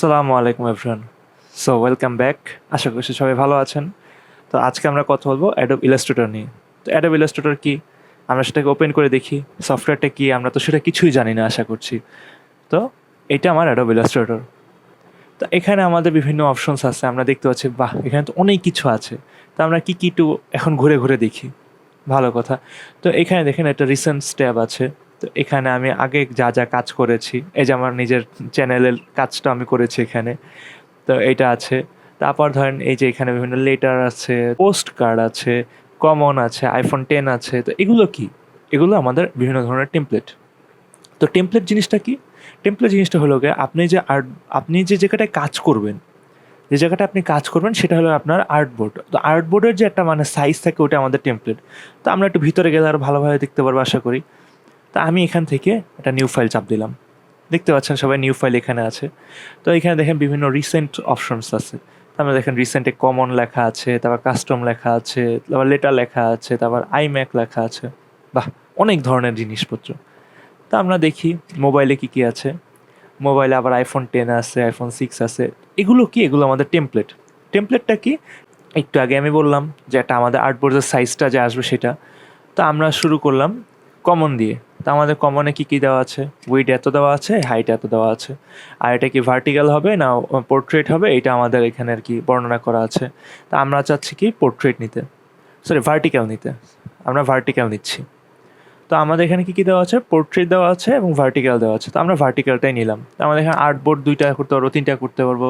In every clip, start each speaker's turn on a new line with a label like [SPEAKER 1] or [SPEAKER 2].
[SPEAKER 1] আসসালামু আলাইকুম everyone. So welcome back. আশা করছি সবাই ভালো আছেন। তো আজকে আমরা কথা বলবো অ্যাডোব ইলাস্ট্রেটর নিয়ে। তো অ্যাডোব ইলাস্ট্রেটর কি, আমরা সেটাকে ওপেন করে দেখি। সফটওয়্যারটা কি, আমরা তো সেটা কিছুই জানি না আশা করছি। তো এটা আমার অ্যাডোব ইলাস্ট্রেটর। তো এখানে আমাদের বিভিন্ন অপশনস আছে, আমরা দেখতে পাচ্ছি বাহ, এখানে তো অনেক কিছু আছে। তো আমরা কি কি একটু এখন ঘুরে ঘুরে দেখি। ভালো কথা। তো এখানে দেখেন একটা রিসেন্ট ট্যাব আছে। তো এখানে আমি আগে যা যা কাজ করেছি, এই যে আমার নিজের চ্যানেলের কাজটা আমি করেছি এখানে। তো এইটা আছে। তারপর ধরেন এই যে এখানে বিভিন্ন লেটার আছে, পোস্ট কার্ড আছে, কমন আছে, আইফোন 10 আছে। তো এগুলো কি? এগুলো আমাদের বিভিন্ন ধরনের টেমপ্লেট। তো টেমপ্লেট জিনিসটা কি? টেমপ্লেট জিনিসটা হলো গিয়ে আপনি যে জায়গাটায় কাজ করবেন, যে জায়গাটা আপনি কাজ করবেন সেটা হলো আপনার আর্টবোর্ড। তো আর্টবোর্ডের যে একটা মানে সাইজ থাকে ওটা আমাদের টেমপ্লেট। তো আমরা একটু ভিতরে গেলে আরও ভালোভাবে দেখতে পারবো আশা করি। তো আমি এখান থেকে একটা নিউ ফাইল চাপ দিলাম। দেখতে পাচ্ছেন সবাই নিউ ফাইল এখানে আছে। তো এখানে দেখেন বিভিন্ন রিসেন্ট অপশনস আছে। তারপরে দেখেন রিসেন্টে কমন লেখা আছে, তারপর কাস্টম লেখা আছে, তারপর লেটার লেখা আছে, তারপর আইম্যাক লেখা আছে। বাহ, অনেক ধরনের জিনিসপত্র। তা আমরা দেখি মোবাইলে কী কী আছে। মোবাইলে আবার আইফোন 10 আছে, আইফোন 6 আছে। এগুলো কি? এগুলো আমাদের টেমপ্লেট। টেমপ্লেটটা কি? একটু আগে আমি বললাম যে একটা আমাদের আর্টবোর্ডের সাইজটা যে আসবে সেটা। তো আমরা শুরু করলাম কমন দিয়ে। তো আমাদের কমনে কী কী দেওয়া আছে? উইড এত দেওয়া আছে, হাইট এত দেওয়া আছে। আর এটা কি ভার্টিক্যাল হবে না পোর্ট্রেট হবে, এটা আমাদের এখানে আর কি বর্ণনা করা আছে। তো আমরা চাচ্ছি কি পোর্ট্রেট নিতে, সরি ভার্টিক্যাল নিতে। আমরা ভার্টিক্যাল নিচ্ছি। তো আমাদের এখানে কী কী দেওয়া আছে? পোর্ট্রেট দেওয়া আছে এবং ভার্টিক্যাল দেওয়া আছে। তো আমরা ভার্টিক্যালটাই নিলাম। তো আমাদের এখানে আর্টবোর্ড 2টা করতে পারবো, 3টা করতে পারবো।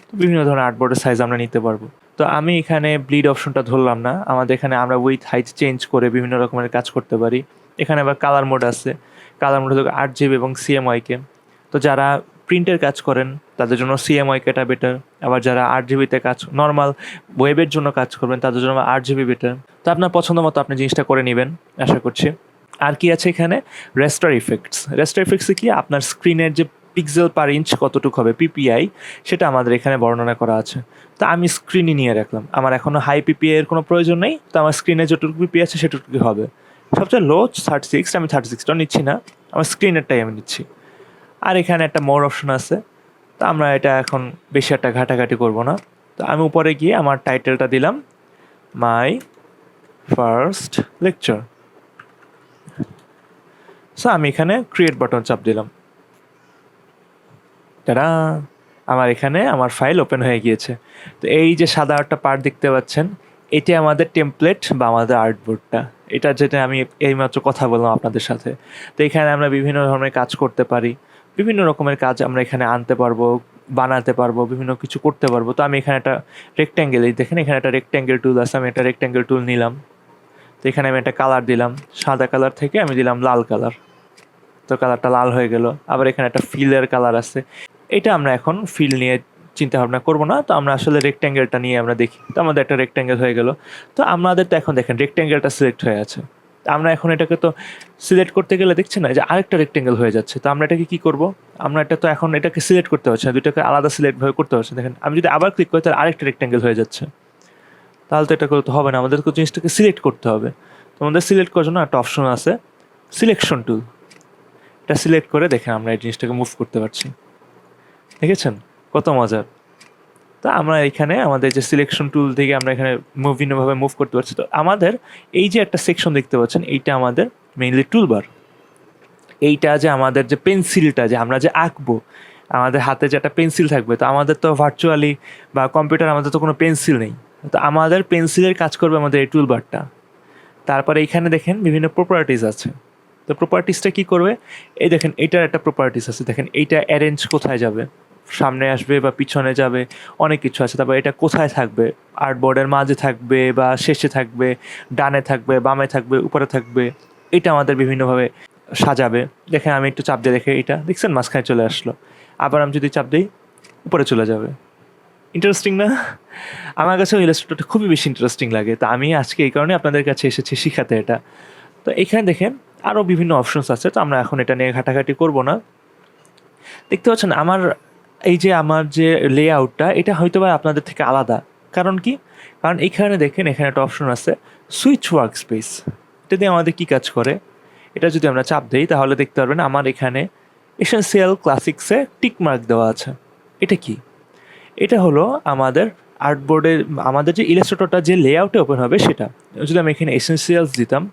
[SPEAKER 1] তো বিভিন্ন ধরনের আর্টবোর্ডের সাইজ আমরা নিতে পারবো। তো আমি এখানে ব্লিড অপশনটা ধরলাম না। আমাদের এখানে আমরা উইথ হাইট চেঞ্জ করে বিভিন্ন রকমের কাজ করতে পারি। এখানে আবার কালার মোড আছে। কালার মোড হলো 8GB এবং সিএমওয়াইকে। তো যারা প্রিন্টের কাজ করেন তাদের জন্য সিএমওয়াইকেটা বেটার। আবার যারা 8GBতে কাজ, নর্মাল ওয়েবের জন্য কাজ করবেন তাদের জন্য 8GB বেটার। তো আপনার পছন্দ মতো আপনি জিনিসটা করে নেবেন আশা করছি। আর কি আছে এখানে? রেস্টার ইফেক্টস। রেস্টার ইফেক্টসে কি আপনার স্ক্রিনের যে পিক্সেল পার ইঞ্চ কতটুকু হবে, পিপিআই, সেটা আমাদের এখানে বর্ণনা করা আছে। তো আমি স্ক্রিনই নিয়ে রাখলাম, আমার এখনও হাই পিপিআই এর কোনো প্রয়োজন নেই। তো আমার স্ক্রিনে যতটুকু পিপিআই আছে সেটুকুই হবে। সবচেয়ে লো 36, আমি 36টাও নিচ্ছি না, আমার স্ক্রিনেরটাই আমি নিচ্ছি। আর এখানে একটা মোর অপশন আছে। তো আমরা এটা এখন বেশি একটা ঘাটাঘাটি করব না। তো আমি উপরে গিয়ে আমার টাইটেলটা দিলাম মাই ফার্স্ট লেকচার। সো আমি এখানে ক্রিয়েট বাটন চাপ দিলাম। তারা আমার এখানে আমার ফাইল ওপেন হয়ে গিয়েছে। তো এই যে সাদা একটা পার্ট দেখতে পাচ্ছেন, এটি আমাদের টেমপ্লেট বা আমাদের আর্টবোর্ডটা। এটা যেটা আমি এইমাত্র কথা বললাম আপনাদের সাথে। তো এখানে আমরা বিভিন্ন ধরনের কাজ করতে পারি, বিভিন্ন রকমের কাজ আমরা এখানে আনতে পারবো, বানাতে পারবো, বিভিন্ন কিছু করতে পারবো। তো আমি এখানে একটা রেক্ট্যাঙ্গেল, এই দেখেন এখানে একটা রেক্ট্যাঙ্গেল টুল আছে, আমি একটা রেক্ট্যাঙ্গেল টুল নিলাম। তো এখানে আমি একটা কালার দিলাম, সাদা কালার থেকে আমি দিলাম লাল কালার। তো কালারটা লাল হয়ে গেল। আবার এখানে একটা ফিলের কালার আছে, এটা আমরা এখন ফিল নিয়ে চিন্তা ভাবনা করবো না। তো আমরা আসলে রেক্ট্যাঙ্গেলটা নিয়ে আমরা দেখি। তো আমাদের একটা রেক্ট্যাঙ্গেল হয়ে গেল। তো আমাদের তো এখন দেখেন রেক্ট্যাঙ্গেলটা সিলেক্ট হয়ে আছে। আমরা এখন এটাকে তো সিলেক্ট করতে গেলে দেখছি না যে আরেকটা রেক্ট্যাঙ্গেল হয়ে যাচ্ছে। তো আমরা এটাকে কী করবো? আমরা এটা তো এখন এটাকে সিলেক্ট করতে হচ্ছে না, দুটাকে আলাদা সিলেক্টভাবে করতে হচ্ছে। দেখেন আমি যদি আবার ক্লিক করি তাহলে আরেকটা রেক্ট্যাঙ্গেল হয়ে যাচ্ছে। তাহলে তো এটা করতে হবে না, আমাদেরকে জিনিসটাকে সিলেক্ট করতে হবে। তো আমাদের সিলেক্ট করার জন্য একটা অপশন আছে, সিলেকশন টুল। এটা সিলেক্ট করে দেখেন আমরা এই জিনিসটাকে মুভ করতে পারছি। দেখেছেন কত মজার? তো আমরা এখানে আমাদের যে সিলেকশন টুল থেকে আমরা এখানে বিভিন্নভাবে মুভ করতে পারছি। তো আমাদের এই যে একটা সেকশন দেখতে পাচ্ছেন, এইটা আমাদের মেইনলি টুলবার। এইটা যে আমাদের যে পেন্সিলটা যে আমরা যে আঁকবো, আমাদের হাতে যে একটা পেন্সিল থাকবে। তো আমাদের তো ভার্চুয়ালি বা কম্পিউটার আমাদের তো কোনো পেন্সিল নেই। তো আমাদের পেন্সিলের কাজ করবে আমাদের এই টুলবারটা। তারপরে এইখানে দেখেন বিভিন্ন প্রপার্টিজ আছে। তো প্রপার্টিসটা কী করবে? এই দেখেন এইটার একটা প্রপার্টিস আছে, দেখেন এইটা অ্যারেঞ্জ কোথায় যাবে, সামনে আসবে বা পিছনে যাবে, অনেক কিছু আছে। তারপর এটা কোথায় থাকবে, আর্টবোর্ডের মাঝে থাকবে বা শেষে থাকবে, ডানে থাকবে, বামে থাকবে, উপরে থাকবে, এটা আমাদের বিভিন্নভাবে সাজাবে। দেখেন আমি একটু চাপ দিয়ে দেখে এটা দেখছেন মাঝখানে চলে আসলো। আবার আমি যদি চাপ দিই উপরে চলে যাবে। ইন্টারেস্টিং না? আমার কাছেও ইলাস্ট্রেটরটা খুবই বেশি ইন্টারেস্টিং লাগে। তো আমি আজকে এই কারণে আপনাদের কাছে এসেছি শিখাতে এটা। তো এখানে দেখেন আরও বিভিন্ন অপশনস আছে। তো আমরা এখন এটা নিয়ে ঘাটাঘাটি করব না। দেখতে পাচ্ছেন আমার যে লেআউটটা, এটা হয়তো বা আপনাদের থেকে আলাদা। কারণ কি? কারণ এখানে দেখেন এখানে একটা অপশন আছে সুইচ ওয়ার্ক স্পেস। এটা দিয়ে আমাদের কী কাজ করে? এটা যদি আমরা চাপ দিই তাহলে দেখতে পারবেন আমার এখানে এসেনশিয়াল ক্লাসিক্সে টিক মার্ক দেওয়া আছে। এটা কি? এটা হলো আমাদের আর্টবোর্ডের আমাদের যে ইলাস্ট্রেটরটা যে লেআউটে ওপেন হবে সেটা। যদি আমি এখানে এসেনশিয়ালস দিতাম,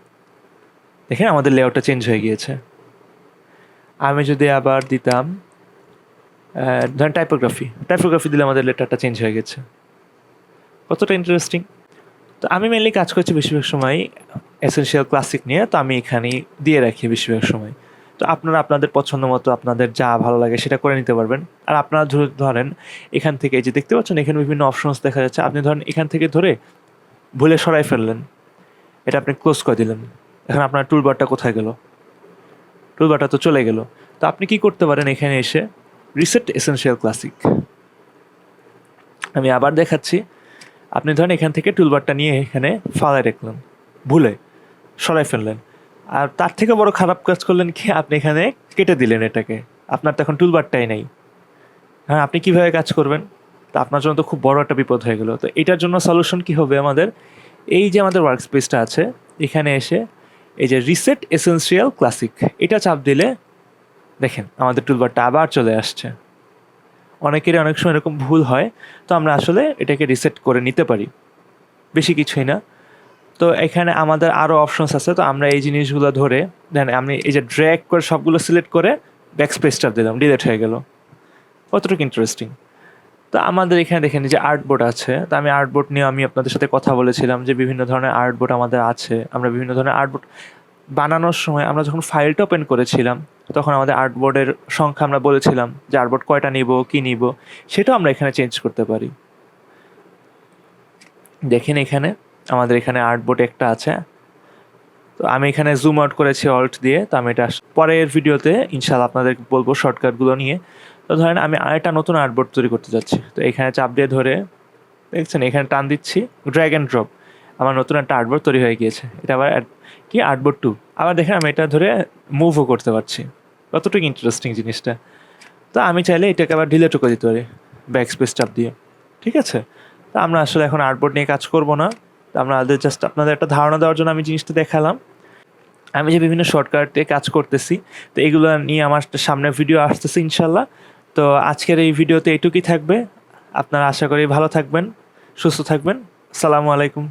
[SPEAKER 1] দেখেন আমাদের লেআউটটা চেঞ্জ হয়ে গিয়েছে। আমি যদি আবার দিতাম ধরেন টাইপোগ্রাফি দিলে আমাদের লেটারটা চেঞ্জ হয়ে গেছে। কতটা ইন্টারেস্টিং। তো আমি মেনলি কাজ করছি বেশিরভাগ সময় এসেনশিয়াল ক্লাসিক নিয়ে, তো আমি এখানেই দিয়ে রাখি বেশিরভাগ সময়। তো আপনারা আপনাদের পছন্দ মতো আপনাদের যা ভালো লাগে সেটা করে নিতে পারবেন। আর আপনারা ধরেন এখান থেকে এই যে দেখতে পাচ্ছেন এখানে বিভিন্ন অপশনস দেখা যাচ্ছে, আপনি ধরেন এখান থেকে ধরে ভুলে সরাই ফেললেন, এটা আপনি ক্লোজ করে দিলেন। এখন আপনার টুলবারটা কোথায় গেল? টুলবারটা তো চলে গেল। তো আপনি কি করতে পারেন, এখানে এসে রিসেট এসেনশিয়াল ক্লাসিক, আমি আবার দেখাচ্ছি। আপনি ধরেন এখান থেকে টুলবারটা নিয়ে এখানে ফালায় রাখলেন, ভুলে সরাই ফেললেন। আর তার থেকে বড় খারাপ কাজ করলেন কি, আপনি এখানে কেটে দিলেন এটাকে, আপনার তো এখন টুলবারটাই নেই। হ্যাঁ, আপনি কীভাবে কাজ করবেন? তা আপনার জন্য তো খুব বড় একটা বিপদ হয়ে গেল। তো এটার জন্য সলিউশন কী হবে আমাদের, এই যে আমাদের ওয়ার্ক স্পেসটা আছে এখানে এসে এই যে রিসেট এসেনশিয়াল ক্লাসিক এটা চাপ দিলে দেখেন আমাদের টুলবারটা আবার চলে আসছে। অনেকেরই অনেক সময় এরকম ভুল হয়, তো আমরা আসলে এটাকে রিসেট করে নিতে পারি, বেশি কিছুই না। তো এখানে আমাদের আরও অপশনস আছে, তো আমরা এই জিনিসগুলো ধরে দেন আমি এই যে ড্র্যাগ করে সবগুলো সিলেক্ট করে ব্যাকস্পেস চাপ দিলাম, ডিলিট হয়ে গেল। কতটুকু ইন্টারেস্টিং। তো আমাদের এখানে দেখেন যে আর্টবোর্ড আছে, তো আমি আর্টবোর্ড নিয়ে আমি আপনাদের সাথে কথা বলেছিলাম যে বিভিন্ন ধরনের আর্টবোর্ড আমাদের আছে। আমরা বিভিন্ন ধরনের আর্টবোর্ড বানানোর সময় আমরা যখন ফাইলটা ওপেন করেছিলাম তখন আমাদের আর্টবোর্ডের সংখ্যা আমরা বলেছিলাম যে আর্টবোর্ড কয়টা নিব, কী নিব, সেটাও আমরা এখানে চেঞ্জ করতে পারি। দেখেন এখানে আমাদের এখানে আর্টবোর্ড একটা আছে। তো আমি এখানে জুম আউট করেছি অল্ট দিয়ে। তো আমি এটা পরের ভিডিওতে ইনশাল্লাহ আপনাদের বলবো শর্টকাটগুলো নিয়ে। তো ধরেন আমি আরেকটা নতুন আর্টবোর্ড তৈরি করতে যাচ্ছি, তো এখানে চাপ দিয়ে ধরে দেখছেন এখানে টান দিচ্ছি, ড্র্যাগ অ্যান্ড ড্রপ, আমার নতুন একটা আর্টবোর্ড তৈরি হয়ে গিয়েছে। এটা আবার কি আর্টবোর্ড 2। আবার দেখেন আমি এটা ধরে মুভও করতে পারছি। কতটুকু ইন্টারেস্টিং জিনিসটা। তো আমি চাইলে এটাকে আবার ডিলেটও করে দিতে পারি ব্যাক স্পেস চাপ দিয়ে। ঠিক আছে, তো আমরা আসলে এখন আর্টবোর্ড নিয়ে কাজ করব না। তো আমরা জাস্ট আপনাদের একটা ধারণা দেওয়ার জন্য আমি জিনিসটা দেখালাম। আমি যে বিভিন্ন শর্টকাটে কাজ করতেছি, তো এগুলো নিয়ে আমার সামনে ভিডিও আসতেছে ইনশাল্লাহ। তো আজকের এই ভিডিওতে এইটুকুই থাকবে। আপনারা আশা করি ভালো থাকবেন, সুস্থ থাকবেন। আসসালামু আলাইকুম।